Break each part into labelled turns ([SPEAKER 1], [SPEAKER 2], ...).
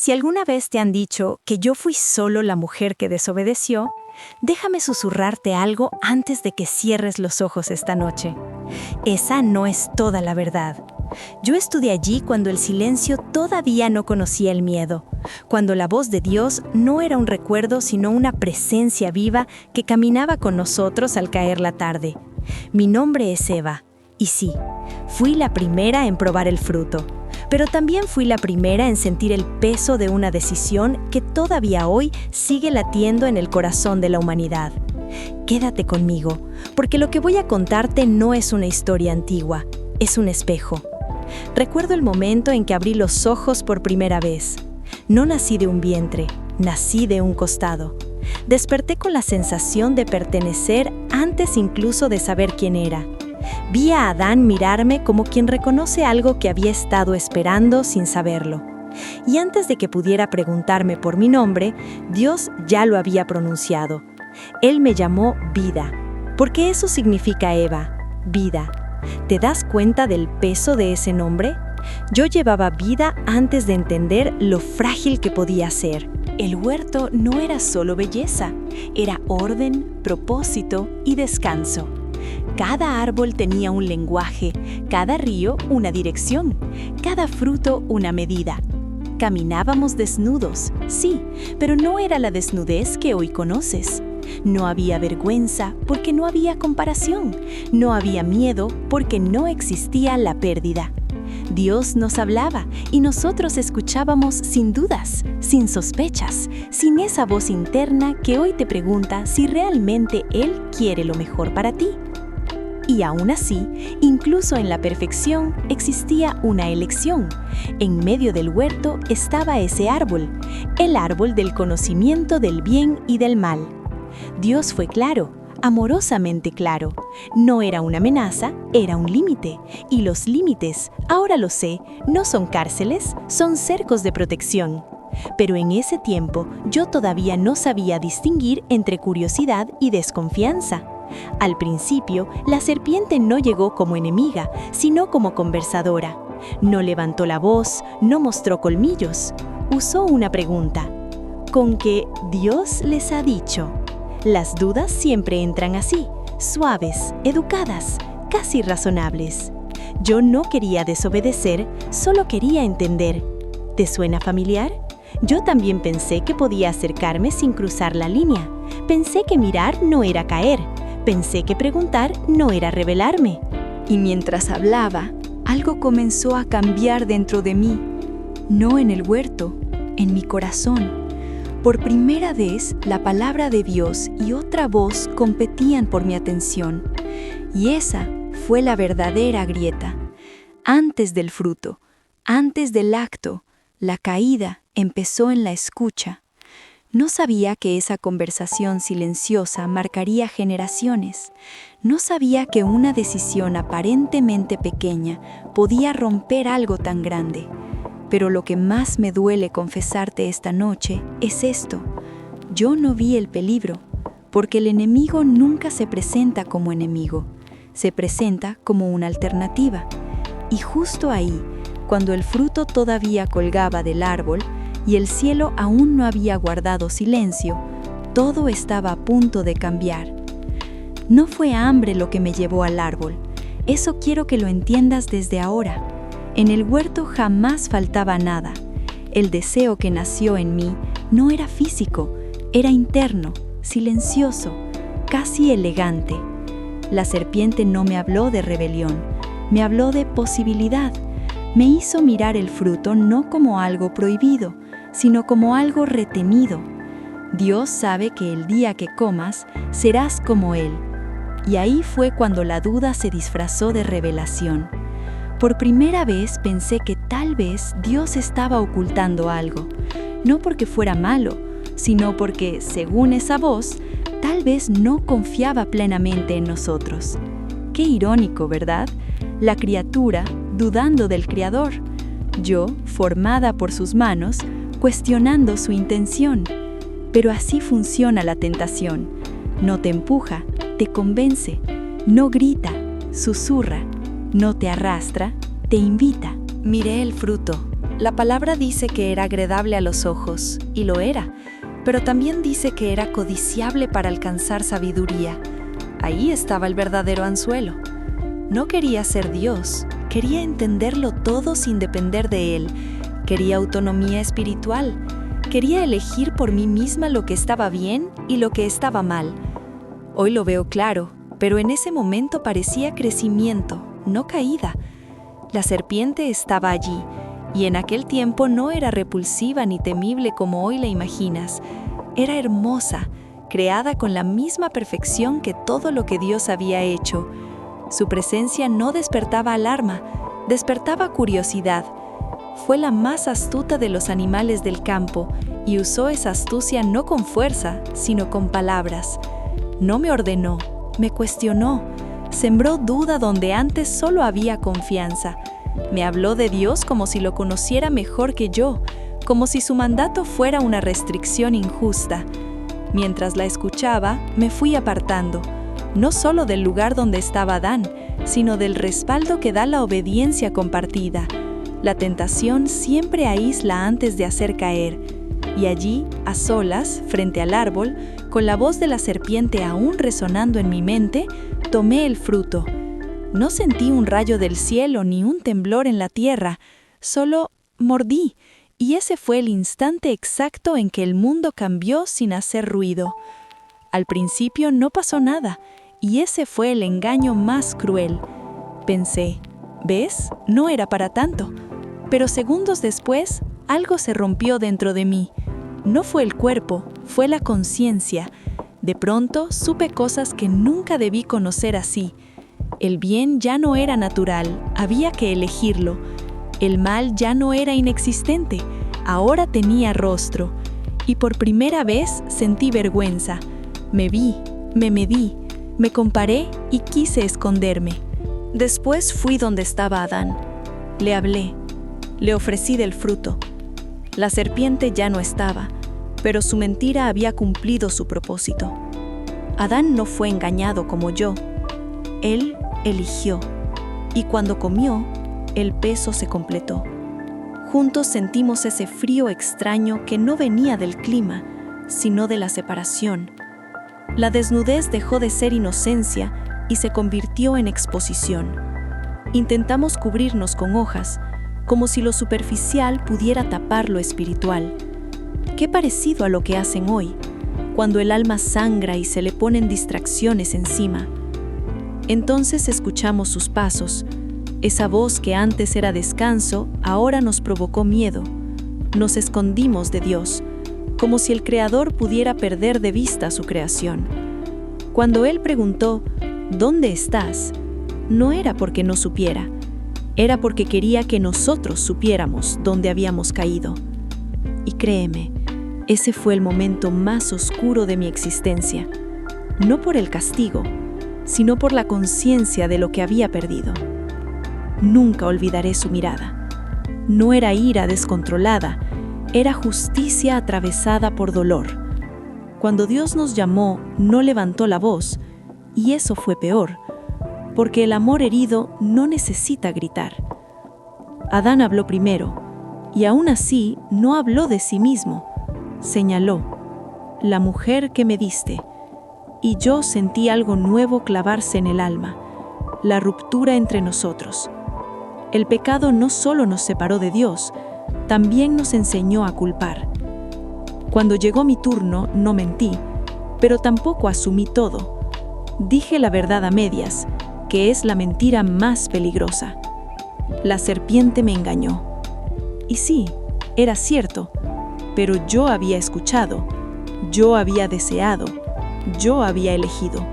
[SPEAKER 1] Si alguna vez te han dicho que yo fui solo la mujer que desobedeció, déjame susurrarte algo antes de que cierres los ojos esta noche. Esa no es toda la verdad. Yo estuve allí cuando el silencio todavía no conocía el miedo, cuando la voz de Dios no era un recuerdo sino una presencia viva que caminaba con nosotros al caer la tarde. Mi nombre es Eva, y sí, fui la primera en probar el fruto, pero también fui la primera en sentir el peso de una decisión que todavía hoy sigue latiendo en el corazón de la humanidad. Quédate conmigo, porque lo que voy a contarte no es una historia antigua, es un espejo. Recuerdo el momento en que abrí los ojos por primera vez. No nací de un vientre, nací de un costado. Desperté con la sensación de pertenecer antes incluso de saber quién era. Vi a Adán mirarme como quien reconoce algo que había estado esperando sin saberlo. Y antes de que pudiera preguntarme por mi nombre, Dios ya lo había pronunciado. Él me llamó vida, porque eso significa Eva, vida. ¿Te das cuenta del peso de ese nombre? Yo llevaba vida antes de entender lo frágil que podía ser. El huerto no era solo belleza, era orden, propósito y descanso. Cada árbol tenía un lenguaje, cada río una dirección, cada fruto una medida. Caminábamos desnudos, sí, pero no era la desnudez que hoy conoces. No había vergüenza porque no había comparación. No había miedo porque no existía la pérdida. Dios nos hablaba y nosotros escuchábamos sin dudas, sin sospechas, sin esa voz interna que hoy te pregunta si realmente Él quiere lo mejor para ti. Y aún así, incluso en la perfección, existía una elección. En medio del huerto estaba ese árbol, el árbol del conocimiento del bien y del mal. Dios fue claro, amorosamente claro. No era una amenaza, era un límite. Y los límites, ahora lo sé, no son cárceles, son cercos de protección. Pero en ese tiempo yo todavía no sabía distinguir entre curiosidad y desconfianza. Al principio, la serpiente no llegó como enemiga, sino como conversadora. No levantó la voz, no mostró colmillos. Usó una pregunta. ¿Con qué Dios les ha dicho? Las dudas siempre entran así, suaves, educadas, casi razonables. Yo no quería desobedecer, solo quería entender. ¿Te suena familiar? Yo también pensé que podía acercarme sin cruzar la línea. Pensé que mirar no era caer. Pensé que preguntar no era rebelarme.
[SPEAKER 2] Y mientras hablaba, algo comenzó a cambiar dentro de mí. No en el huerto, en mi corazón. Por primera vez, la palabra de Dios y otra voz competían por mi atención. Y esa fue la verdadera grieta. Antes del fruto, antes del acto, la caída empezó en la escucha. No sabía que esa conversación silenciosa marcaría generaciones. No sabía que una decisión aparentemente pequeña podía romper algo tan grande. Pero lo que más me duele confesarte esta noche es esto. Yo no vi el peligro, porque el enemigo nunca se presenta como enemigo. Se presenta como una alternativa. Y justo ahí, cuando el fruto todavía colgaba del árbol, y el cielo aún no había guardado silencio, todo estaba a punto de cambiar. No fue hambre lo que me llevó al árbol. Eso quiero que lo entiendas desde ahora. En el huerto jamás faltaba nada. El deseo que nació en mí no era físico, era interno, silencioso, casi elegante. La serpiente no me habló de rebelión, me habló de posibilidad. Me hizo mirar el fruto no como algo prohibido, sino como algo retenido. Dios sabe que el día que comas, serás como Él. Y ahí fue cuando la duda se disfrazó de revelación. Por primera vez pensé que tal vez Dios estaba ocultando algo, no porque fuera malo, sino porque, según esa voz, tal vez no confiaba plenamente en nosotros. Qué irónico, ¿verdad? La criatura dudando del Creador. Yo, formada por sus manos, cuestionando su intención. Pero así funciona la tentación. No te empuja, te convence. No grita, susurra. No te arrastra, te invita. Miré el fruto, La palabra dice que era agradable a los ojos, y lo era, pero también dice que era codiciable para alcanzar sabiduría. Ahí estaba el verdadero anzuelo. No quería ser Dios, quería entenderlo todo sin depender de Él. Quería autonomía espiritual. Quería elegir por mí misma lo que estaba bien y lo que estaba mal. Hoy lo veo claro, pero en ese momento parecía crecimiento, no caída. La serpiente estaba allí, y en aquel tiempo no era repulsiva ni temible como hoy la imaginas. Era hermosa, creada con la misma perfección que todo lo que Dios había hecho. Su presencia no despertaba alarma, despertaba curiosidad. Fue la más astuta de los animales del campo y usó esa astucia no con fuerza, sino con palabras. No me ordenó, me cuestionó, sembró duda donde antes solo había confianza. Me habló de Dios como si lo conociera mejor que yo, como si su mandato fuera una restricción injusta. Mientras la escuchaba, me fui apartando, no solo del lugar donde estaba Adán, sino del respaldo que da la obediencia compartida. La tentación siempre aísla antes de hacer caer, y allí, a solas, frente al árbol, con la voz de la serpiente aún resonando en mi mente, tomé el fruto. No sentí un rayo del cielo ni un temblor en la tierra, solo mordí, y ese fue el instante exacto en que el mundo cambió sin hacer ruido. Al principio no pasó nada, y ese fue el engaño más cruel. Pensé, ¿ves? No era para tanto. Pero segundos después, algo se rompió dentro de mí. No fue el cuerpo, fue la conciencia. De pronto supe cosas que nunca debí conocer así. El bien ya no era natural, había que elegirlo. El mal ya no era inexistente, ahora tenía rostro. Y por primera vez sentí vergüenza. Me vi, me medí, me comparé y quise esconderme. Después fui donde estaba Adán. Le hablé, le ofrecí del fruto. La serpiente ya no estaba, pero su mentira había cumplido su propósito. Adán no fue engañado como yo. Él eligió, y cuando comió, el peso se completó. Juntos sentimos ese frío extraño que no venía del clima, sino de la separación. La desnudez dejó de ser inocencia y se convirtió en exposición. Intentamos cubrirnos con hojas, como si lo superficial pudiera tapar lo espiritual. Qué parecido a lo que hacen hoy, cuando el alma sangra y se le ponen distracciones encima. Entonces escuchamos sus pasos. Esa voz que antes era descanso, ahora nos provocó miedo. Nos escondimos de Dios, como si el Creador pudiera perder de vista su creación. Cuando Él preguntó, ¿dónde estás?, no era porque no supiera, era porque quería que nosotros supiéramos dónde habíamos caído. Y créeme, ese fue el momento más oscuro de mi existencia, no por el castigo, sino por la conciencia de lo que había perdido. Nunca olvidaré su mirada. No era ira descontrolada, era justicia atravesada por dolor. Cuando Dios nos llamó, no levantó la voz, y eso fue peor, porque el amor herido no necesita gritar. Adán habló primero, y aún así no habló de sí mismo. Señaló, la mujer que me diste, y yo sentí algo nuevo clavarse en el alma, la ruptura entre nosotros. El pecado no solo nos separó de Dios, también nos enseñó a culpar. Cuando llegó mi turno, no mentí, pero tampoco asumí todo. Dije la verdad a medias, que es la mentira más peligrosa. La serpiente me engañó. Y sí, era cierto, pero yo había escuchado, yo había deseado, yo había elegido.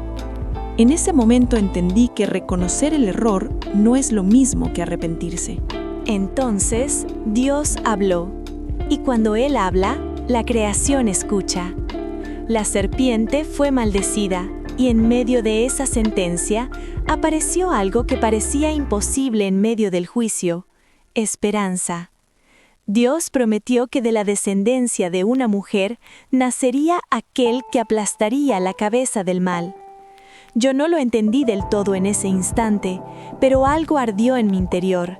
[SPEAKER 2] En ese momento entendí que reconocer el error no es lo mismo que arrepentirse.
[SPEAKER 1] Entonces, Dios habló, y cuando Él habla, la creación escucha. La serpiente fue maldecida, y en medio de esa sentencia, apareció algo que parecía imposible en medio del juicio: esperanza. Dios prometió que de la descendencia de una mujer nacería aquel que aplastaría la cabeza del mal. Yo no lo entendí del todo en ese instante, pero algo ardió en mi interior.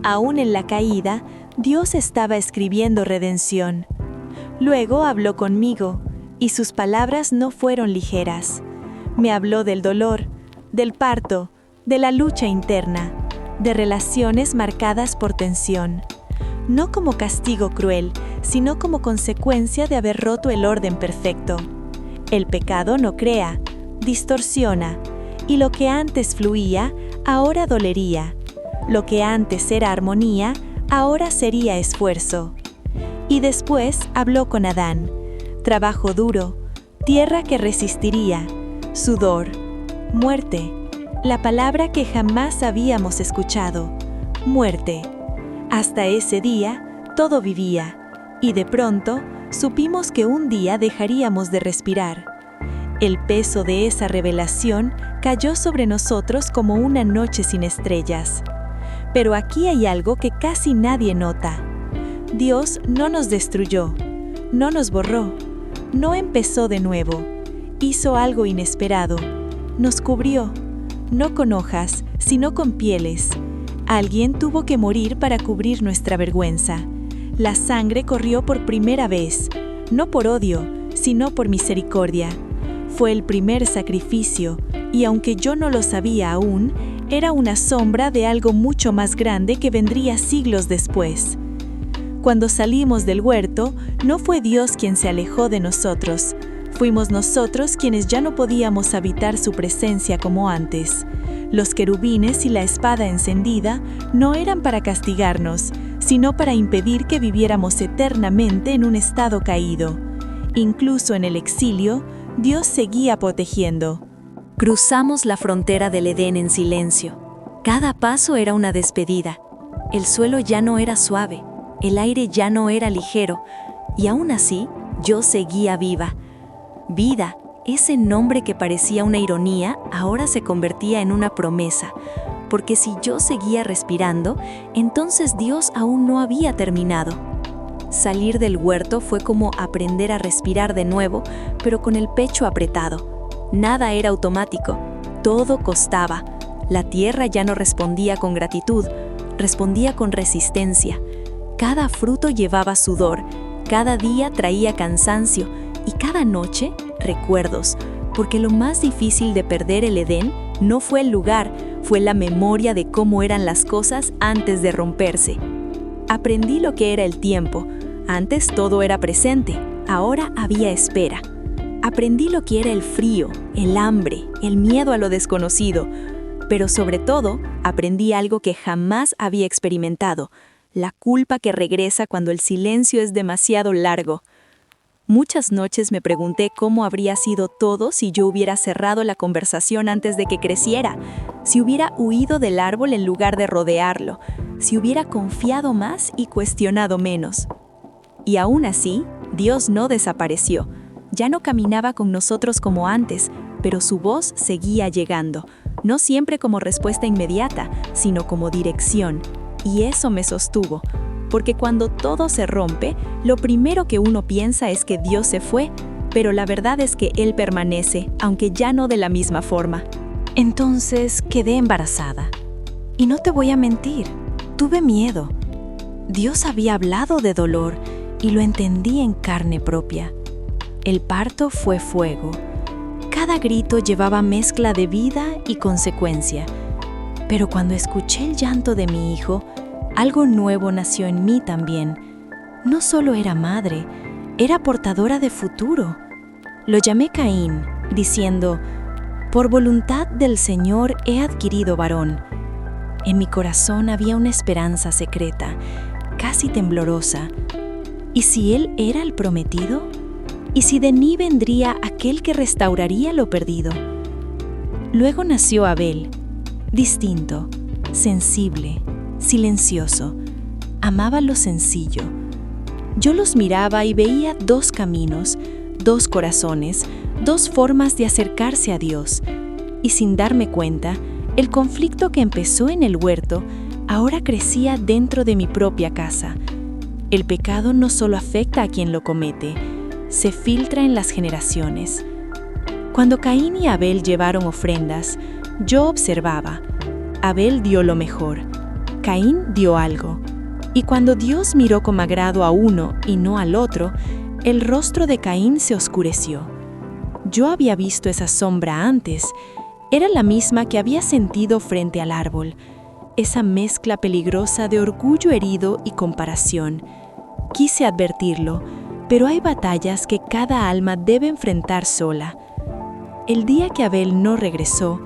[SPEAKER 1] Aún en la caída,
[SPEAKER 2] Dios estaba escribiendo redención. Luego habló conmigo, y sus palabras no fueron ligeras. Me habló del dolor, del parto, de la lucha interna, de relaciones marcadas por tensión. No como castigo cruel, sino como consecuencia de haber roto el orden perfecto. El pecado no crea, distorsiona, y lo que antes fluía, ahora dolería. Lo que antes era armonía, ahora sería esfuerzo. Y después habló con Adán. Trabajo duro, tierra que resistiría, sudor, muerte, la palabra que jamás habíamos escuchado, muerte. Hasta ese día, todo vivía, y de pronto, supimos que un día dejaríamos de respirar. El peso de esa revelación cayó sobre nosotros como una noche sin estrellas. Pero aquí hay algo que casi nadie nota. Dios no nos destruyó, no nos borró, no empezó de nuevo. Hizo algo inesperado. Nos cubrió, no con hojas, sino con pieles. Alguien tuvo que morir para cubrir nuestra vergüenza. La sangre corrió por primera vez, no por odio, sino por misericordia. Fue el primer sacrificio, y aunque yo no lo sabía aún, era una sombra de algo mucho más grande que vendría siglos después. Cuando salimos del huerto, no fue Dios quien se alejó de nosotros. Fuimos nosotros quienes ya no podíamos habitar su presencia como antes. Los querubines y la espada encendida no eran para castigarnos, sino para impedir que viviéramos eternamente en un estado caído. Incluso en el exilio, Dios seguía protegiendo.
[SPEAKER 1] Cruzamos la frontera del Edén en silencio. Cada paso era una despedida. El suelo ya no era suave, el aire ya no era ligero, y aún así, yo seguía viva. Vida, ese nombre que parecía una ironía, ahora se convertía en una promesa, porque si yo seguía respirando, entonces Dios aún no había terminado. Salir del huerto fue como aprender a respirar de nuevo, pero con el pecho apretado. Nada era automático, todo costaba. La tierra ya no respondía con gratitud, respondía con resistencia. Cada fruto llevaba sudor, cada día traía cansancio y cada noche recuerdos, porque lo más difícil de perder el Edén no fue el lugar, fue la memoria de cómo eran las cosas antes de romperse. Aprendí lo que era el tiempo. Antes todo era presente, ahora había espera. Aprendí lo que era el frío, el hambre, el miedo a lo desconocido, pero sobre todo aprendí algo que jamás había experimentado, la culpa que regresa cuando el silencio es demasiado largo. Muchas noches me pregunté cómo habría sido todo si yo hubiera cerrado la conversación antes de que creciera, si hubiera huido del árbol en lugar de rodearlo, si hubiera confiado más y cuestionado menos. Y aún así, Dios no desapareció. Ya no caminaba con nosotros como antes, pero su voz seguía llegando, no siempre como respuesta inmediata, sino como dirección. Y eso me sostuvo, porque cuando todo se rompe, lo primero que uno piensa es que Dios se fue, pero la verdad es que Él permanece, aunque ya no de la misma forma.
[SPEAKER 2] Entonces quedé embarazada. Y no te voy a mentir, tuve miedo. Dios había hablado de dolor y lo entendí en carne propia. El parto fue fuego. Cada grito llevaba mezcla de vida y consecuencia. Pero cuando escuché el llanto de mi hijo, algo nuevo nació en mí también. No solo era madre, era portadora de futuro. Lo llamé Caín, diciendo: «Por voluntad del Señor he adquirido varón». En mi corazón había una esperanza secreta, casi temblorosa. ¿Y si él era el prometido? ¿Y si de mí vendría aquel que restauraría lo perdido? Luego nació Abel, distinto, sensible, silencioso. Amaba lo sencillo. Yo los miraba y veía dos caminos, dos corazones, dos formas de acercarse a Dios. Y sin darme cuenta, el conflicto que empezó en el huerto ahora crecía dentro de mi propia casa. El pecado no solo afecta a quien lo comete, se filtra en las generaciones. Cuando Caín y Abel llevaron ofrendas, yo observaba. Abel dio lo mejor, Caín dio algo.
[SPEAKER 1] Y cuando Dios miró con agrado a uno y no al otro, el rostro de Caín se oscureció. Yo había visto esa sombra antes. Era la misma que había sentido frente al árbol. Esa mezcla peligrosa de orgullo herido y comparación. Quise advertirlo, pero hay batallas que cada alma debe enfrentar sola. El día que Abel no regresó,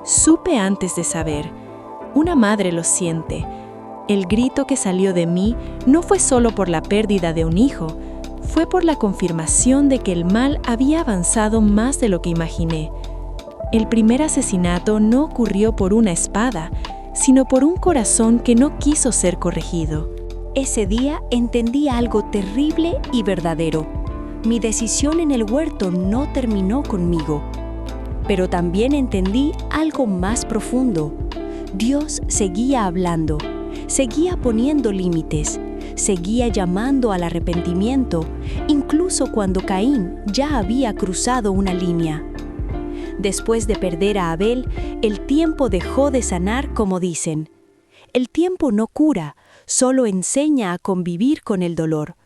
[SPEAKER 1] supe antes de saber. Una madre lo siente. El grito que salió de mí no fue solo por la pérdida de un hijo, fue por la confirmación de que el mal había avanzado más de lo que imaginé. El primer asesinato no ocurrió por una espada, sino por un corazón que no quiso ser corregido.
[SPEAKER 2] Ese día entendí algo terrible y verdadero. Mi decisión en el huerto no terminó conmigo. Pero también entendí algo más profundo. Dios seguía hablando, seguía poniendo límites, seguía llamando al arrepentimiento, incluso cuando Caín ya había cruzado una línea. Después de perder a Abel, el tiempo dejó de sanar, como dicen. El tiempo no cura, solo enseña a convivir con el dolor.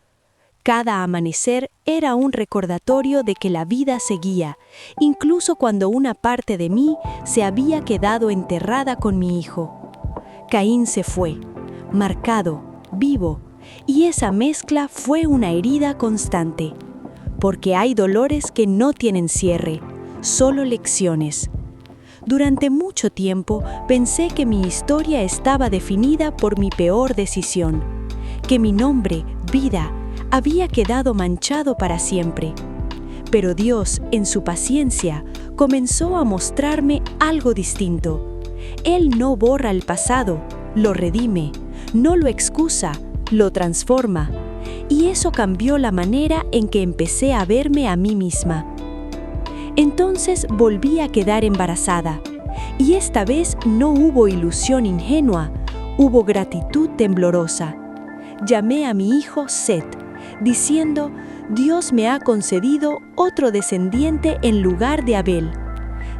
[SPEAKER 2] Cada amanecer era un recordatorio de que la vida seguía, incluso cuando una parte de mí se había quedado enterrada con mi hijo. Caín se fue, marcado, vivo, y esa mezcla fue una herida constante. Porque hay dolores que no tienen cierre, solo lecciones. Durante mucho tiempo pensé que mi historia estaba definida por mi peor decisión, que mi nombre, vida, había quedado manchado para siempre. Pero Dios, en su paciencia, comenzó a mostrarme algo distinto. Él no borra el pasado, lo redime, no lo excusa, lo transforma. Y eso cambió la manera en que empecé a verme a mí misma. Entonces volví a quedar embarazada, y esta vez no hubo ilusión ingenua, hubo gratitud temblorosa. Llamé a mi hijo Set, diciendo: Dios me ha concedido otro descendiente en lugar de Abel.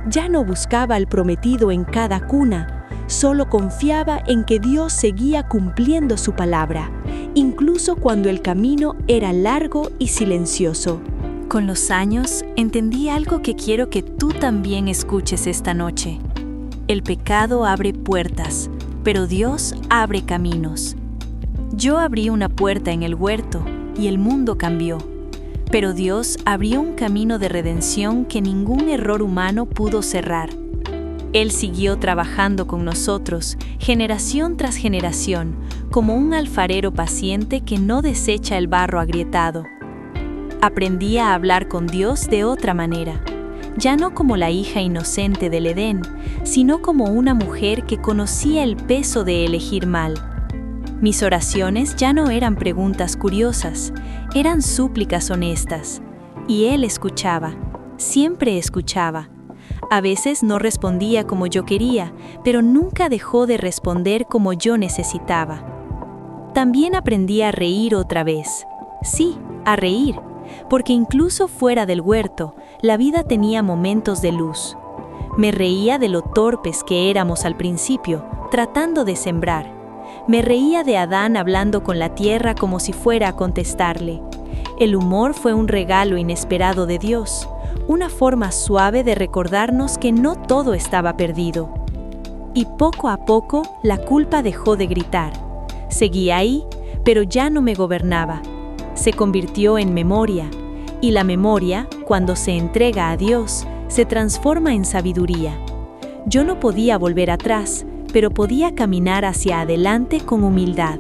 [SPEAKER 2] Ya no buscaba al prometido en cada cuna, solo confiaba en que Dios seguía cumpliendo su palabra, incluso cuando el camino era largo y silencioso.
[SPEAKER 1] Con los años, entendí algo que quiero que tú también escuches esta noche. El pecado abre puertas, pero Dios abre caminos. Yo abrí una puerta en el huerto y el mundo cambió. Pero Dios abrió un camino de redención que ningún error humano pudo cerrar. Él siguió trabajando con nosotros, generación tras generación, como un alfarero paciente que no desecha el barro agrietado. Aprendí a hablar con Dios de otra manera, ya no como la hija inocente del Edén, sino como una mujer que conocía el peso de elegir mal. Mis oraciones ya no eran preguntas curiosas, eran súplicas honestas. Y Él escuchaba, siempre escuchaba. A veces no respondía como yo quería, pero nunca dejó de responder como yo necesitaba. También aprendí a reír otra vez. Sí, a reír, porque incluso fuera del huerto, la vida tenía momentos de luz. Me reía de lo torpes que éramos al principio, tratando de sembrar. Me reía de Adán hablando con la tierra como si fuera a contestarle. El humor fue un regalo inesperado de Dios, una forma suave de recordarnos que no todo estaba perdido. Y poco a poco la culpa dejó de gritar. Seguía ahí, pero ya no me gobernaba. Se convirtió en memoria, y la memoria, cuando se entrega a Dios, se transforma en sabiduría. Yo no podía volver atrás, pero podía caminar hacia adelante con humildad.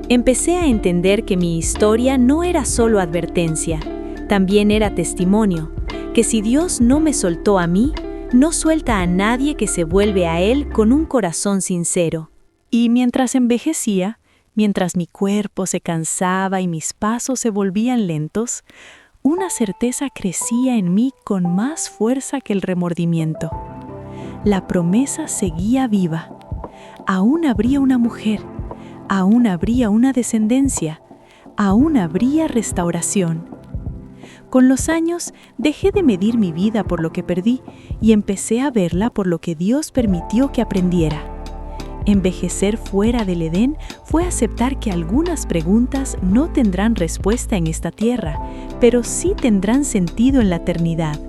[SPEAKER 1] Empecé a entender que mi historia no era solo advertencia, también era testimonio, que si Dios no me soltó a mí, no suelta a nadie que se vuelve a Él con un corazón sincero. Y mientras envejecía, mientras mi cuerpo se cansaba y mis pasos se volvían lentos, una certeza crecía en mí con más fuerza que el remordimiento. La promesa seguía viva. Aún habría una mujer, aún habría una descendencia, aún habría restauración. Con los años dejé de medir mi vida por lo que perdí y empecé a verla por lo que Dios permitió que aprendiera. Envejecer fuera del Edén fue aceptar que algunas preguntas no tendrán respuesta en esta tierra, pero sí tendrán sentido en la eternidad.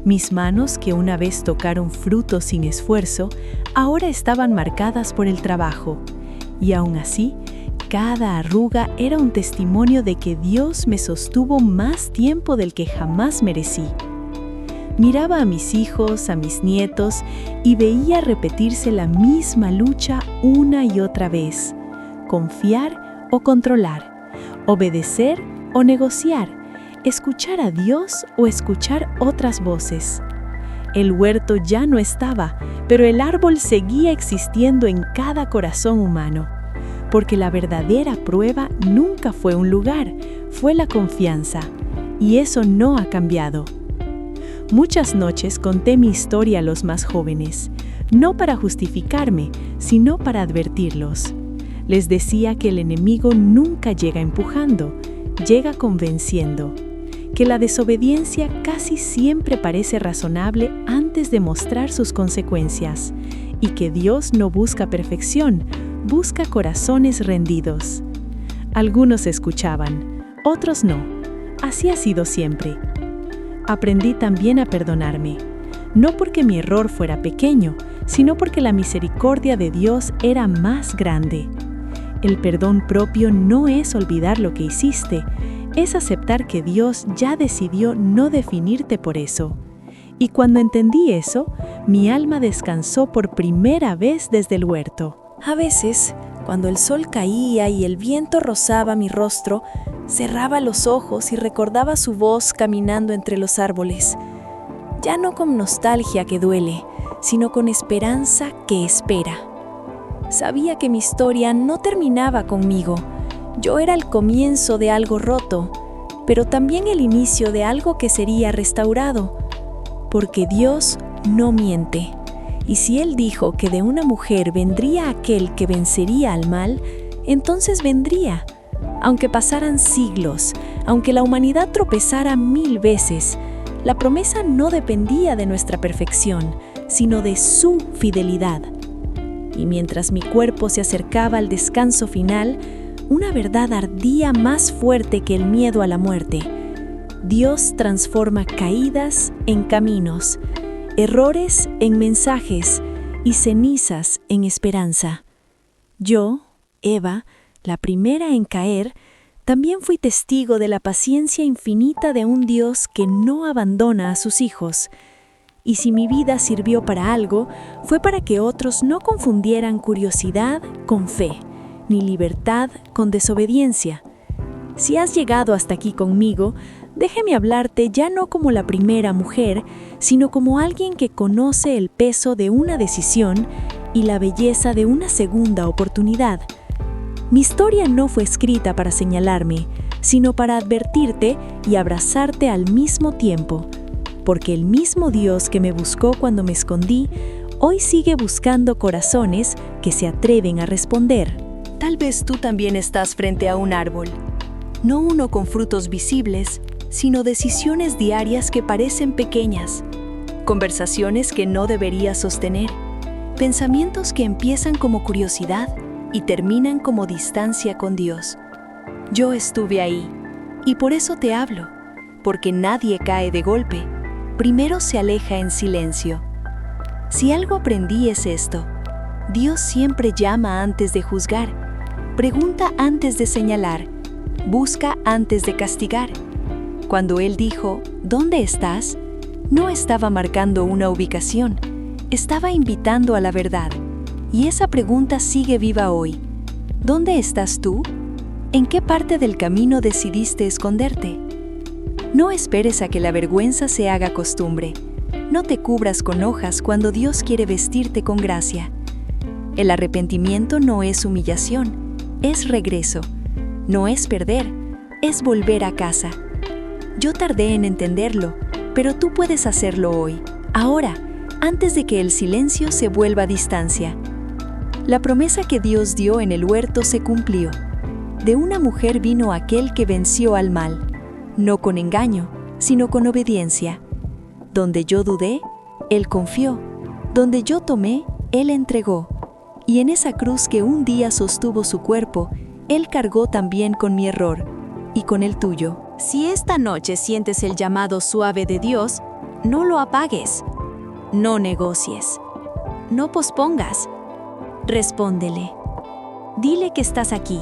[SPEAKER 1] Mis manos, que una vez tocaron frutos sin esfuerzo, ahora estaban marcadas por el trabajo. Y aún así, cada arruga era un testimonio de que Dios me sostuvo más tiempo del que jamás merecí. Miraba a mis hijos, a mis nietos, y veía repetirse la misma lucha una y otra vez. Confiar o controlar, obedecer o negociar, escuchar a Dios o escuchar otras voces. El huerto ya no estaba, pero el árbol seguía existiendo en cada corazón humano. Porque la verdadera prueba nunca fue un lugar, fue la confianza. Y eso no ha cambiado. Muchas noches conté mi historia a los más jóvenes, no para justificarme, sino para advertirlos. Les decía que el enemigo nunca llega empujando, llega convenciendo, que la desobediencia casi siempre parece razonable antes de mostrar sus consecuencias, y que Dios no busca perfección, busca corazones rendidos. Algunos escuchaban, otros no. Así ha sido siempre. Aprendí también a perdonarme, no porque mi error fuera pequeño, sino porque la misericordia de Dios era más grande. El perdón propio no es olvidar lo que hiciste, es aceptar que Dios ya decidió no definirte por eso. Y cuando entendí eso, mi alma descansó por primera vez desde el huerto.
[SPEAKER 2] A veces, cuando el sol caía y el viento rozaba mi rostro, cerraba los ojos y recordaba su voz caminando entre los árboles. Ya no con nostalgia que duele, sino con esperanza que espera. Sabía que mi historia no terminaba conmigo. Yo era el comienzo de algo roto, pero también el inicio de algo que sería restaurado. Porque Dios no miente. Y si Él dijo que de una mujer vendría aquel que vencería al mal, entonces vendría. Aunque pasaran siglos, aunque la humanidad tropezara 1000 veces, la promesa no dependía de nuestra perfección, sino de su fidelidad. Y mientras mi cuerpo se acercaba al descanso final, una verdad ardía más fuerte que el miedo a la muerte. Dios transforma caídas en caminos, errores en mensajes y cenizas en esperanza. Yo, Eva, la primera en caer, también fui testigo de la paciencia infinita de un Dios que no abandona a sus hijos. Y si mi vida sirvió para algo, fue para que otros no confundieran curiosidad con fe, ni libertad con desobediencia. Si has llegado hasta aquí conmigo, déjame hablarte ya no como la primera mujer, sino como alguien que conoce el peso de una decisión y la belleza de una segunda oportunidad. Mi historia no fue escrita para señalarme, sino para advertirte y abrazarte al mismo tiempo, porque el mismo Dios que me buscó cuando me escondí, hoy sigue buscando corazones que se atreven a responder. Tal vez tú también estás frente a un árbol, no uno con frutos visibles, sino decisiones diarias que parecen pequeñas, conversaciones que no deberías sostener, pensamientos que empiezan como curiosidad y terminan como distancia con Dios. Yo estuve ahí, y por eso te hablo, porque nadie cae de golpe, primero se aleja en silencio. Si algo aprendí es esto: Dios siempre llama antes de juzgar, pregunta antes de señalar, busca antes de castigar. Cuando Él dijo, ¿dónde estás?, no estaba marcando una ubicación, estaba invitando a la verdad. Y esa pregunta sigue viva hoy. ¿Dónde estás tú? ¿En qué parte del camino decidiste esconderte? No esperes a que la vergüenza se haga costumbre. No te cubras con hojas cuando Dios quiere vestirte con gracia. El arrepentimiento no es humillación, es regreso. No es perder, es volver a casa. Yo tardé en entenderlo, pero tú puedes hacerlo hoy, ahora, antes de que el silencio se vuelva distancia. La promesa que Dios dio en el huerto se cumplió. De una mujer vino aquel que venció al mal, no con engaño, sino con obediencia. Donde yo dudé, Él confió. Donde yo tomé, Él entregó. Y en esa cruz que un día sostuvo su cuerpo, Él cargó también con mi error y con el tuyo. Si esta noche sientes el llamado suave de Dios, no lo apagues, no negocies, no pospongas. Respóndele. Dile que estás aquí,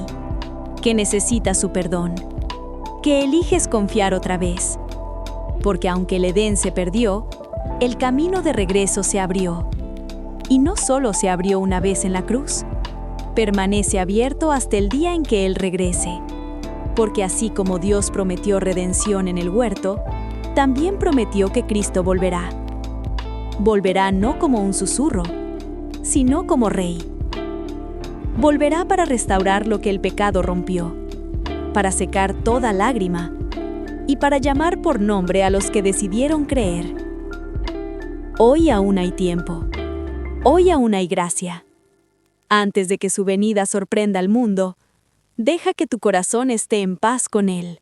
[SPEAKER 2] que necesitas su perdón, que eliges confiar otra vez. Porque aunque el Edén se perdió, el camino de regreso se abrió. Y no solo se abrió una vez en la cruz, permanece abierto hasta el día en que Él regrese. Porque así como Dios prometió redención en el huerto, también prometió que Cristo volverá. Volverá no como un susurro, sino como Rey. Volverá para restaurar lo que el pecado rompió, para secar toda lágrima y para llamar por nombre a los que decidieron creer. Hoy aún hay tiempo. Hoy aún hay gracia. Antes de que su venida sorprenda al mundo, deja que tu corazón esté en paz con Él.